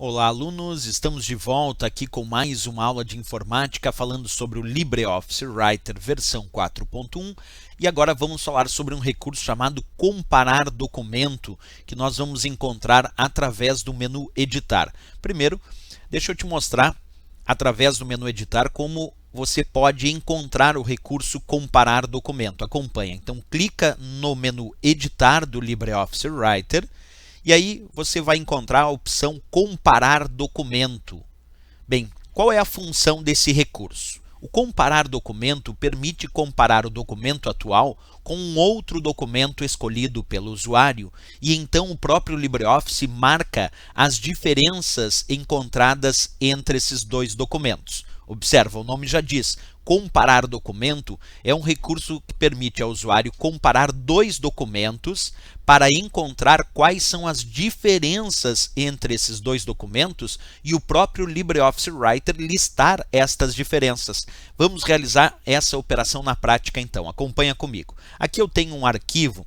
Olá, alunos! Estamos de volta aqui com mais uma aula de informática falando sobre o LibreOffice Writer versão 4.1 e agora vamos falar sobre um recurso chamado comparar documento que nós vamos encontrar através do menu editar. Primeiro, deixa eu te mostrar através do menu editar como você pode encontrar o recurso comparar documento. Acompanha. Então, clica no menu editar do LibreOffice Writer. E aí você vai encontrar a opção comparar documento. Bem, qual é a função desse recurso? O comparar documento permite comparar o documento atual com um outro documento escolhido pelo usuário e então o próprio LibreOffice marca as diferenças encontradas entre esses dois documentos. Observa, o nome já diz, comparar documento é um recurso que permite ao usuário comparar dois documentos para encontrar quais são as diferenças entre esses dois documentos e o próprio LibreOffice Writer listar estas diferenças. Vamos realizar essa operação na prática então, acompanha comigo. Aqui eu tenho um arquivo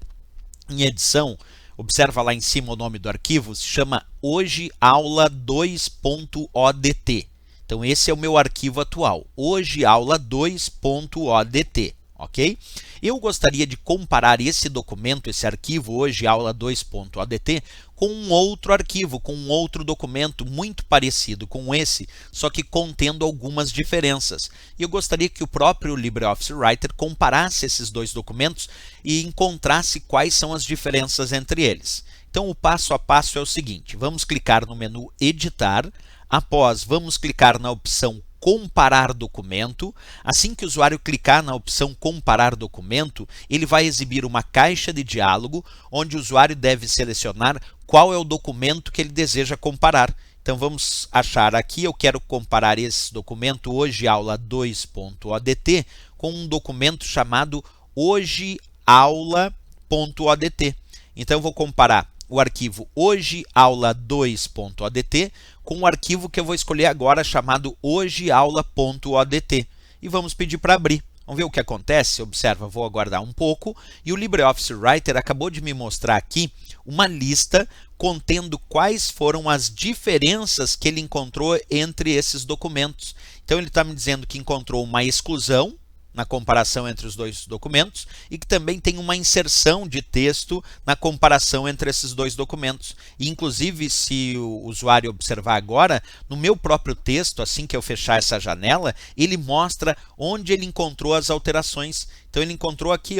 em edição, observa lá em cima o nome do arquivo, se chama hoje aula 2.odt. Então, esse é o meu arquivo atual, hoje aula 2.odt, ok? Eu gostaria de comparar esse documento, esse arquivo, hoje aula 2.odt, com um outro arquivo, com um outro documento muito parecido com esse, só que contendo algumas diferenças. E eu gostaria que o próprio LibreOffice Writer comparasse esses dois documentos e encontrasse quais são as diferenças entre eles. Então, o passo a passo é o seguinte, vamos clicar no menu editar. Após, vamos clicar na opção comparar documento. Assim que o usuário clicar na opção comparar documento, ele vai exibir uma caixa de diálogo onde o usuário deve selecionar qual é o documento que ele deseja comparar. Então vamos achar aqui, eu quero comparar esse documento hoje aula 2.odt com um documento chamado hoje aula.odt. Então eu vou comparar o arquivo hoje aula 2.odt com o arquivo que eu vou escolher agora chamado hoje aula.odt e vamos pedir para abrir. Vamos ver o que acontece? Observa, vou aguardar um pouco e o LibreOffice Writer acabou de me mostrar aqui uma lista contendo quais foram as diferenças que ele encontrou entre esses documentos. Então ele está me dizendo que encontrou uma exclusão na comparação entre os dois documentos e que também tem uma inserção de texto na comparação entre esses dois documentos. E, inclusive, se o usuário observar agora, no meu próprio texto, assim que eu fechar essa janela, ele mostra onde ele encontrou as alterações. Então, ele encontrou aqui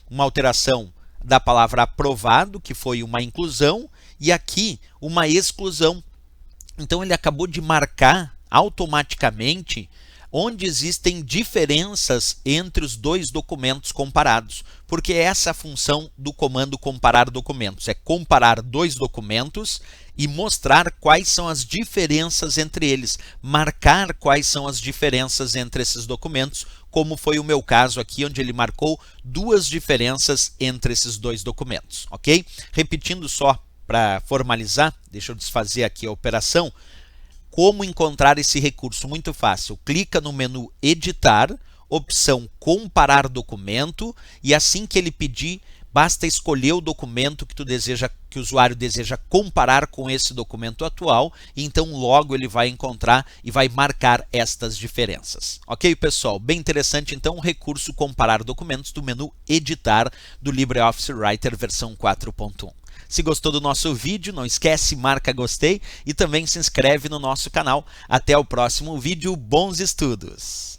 uma alteração da palavra aprovado, que foi uma inclusão, e aqui uma exclusão. Então, ele acabou de marcar automaticamente onde existem diferenças entre os dois documentos comparados, porque essa é a função do comando comparar documentos, é comparar dois documentos e mostrar quais são as diferenças entre eles, marcar quais são as diferenças entre esses documentos, como foi o meu caso aqui, onde ele marcou duas diferenças entre esses dois documentos, ok? Repetindo só para formalizar, deixa eu desfazer aqui a operação. Como encontrar esse recurso? Muito fácil. Clica no menu editar, opção comparar documento e assim que ele pedir, basta escolher o documento que o usuário deseja comparar com esse documento atual e então logo ele vai encontrar e vai marcar estas diferenças. Ok, pessoal? Bem interessante então o recurso comparar documentos do menu editar do LibreOffice Writer versão 4.1. Se gostou do nosso vídeo, não esquece, marca gostei e também se inscreve no nosso canal. Até o próximo vídeo, bons estudos!